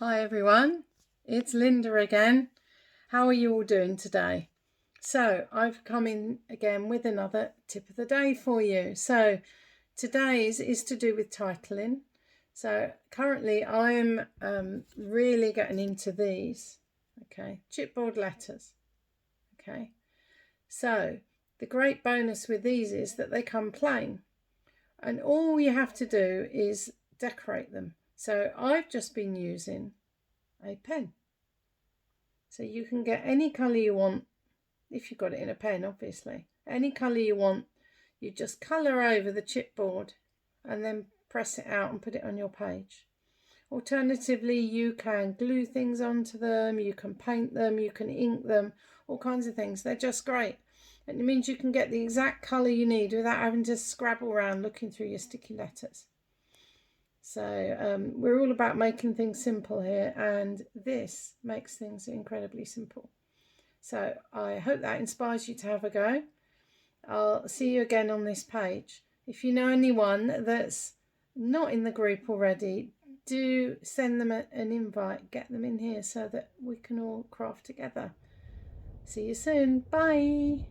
Hi everyone, it's Linda again. How are you all doing today? So I've come in again with another tip of the day for you. So today's is to do with titling. So currently I'm really getting into these, okay, chipboard letters, okay. So the great bonus with these is that they come plain and all you have to do is decorate them. So I've just been using a pen. So you can get any colour you want, if you've got it in a pen obviously. Any colour you want, you just colour over the chipboard and then press it out and put it on your page. Alternatively, you can glue things onto them, you can paint them, you can ink them, all kinds of things. They're just great. And it means you can get the exact colour you need without having to scrabble around looking through your sticky letters. So we're all about making things simple here, and this makes things incredibly simple. So I hope that inspires you to have a go. I'll see you again on this page. If you know anyone that's not in the group already, do send them an invite, get them in here so that we can all craft together. See you soon. Bye.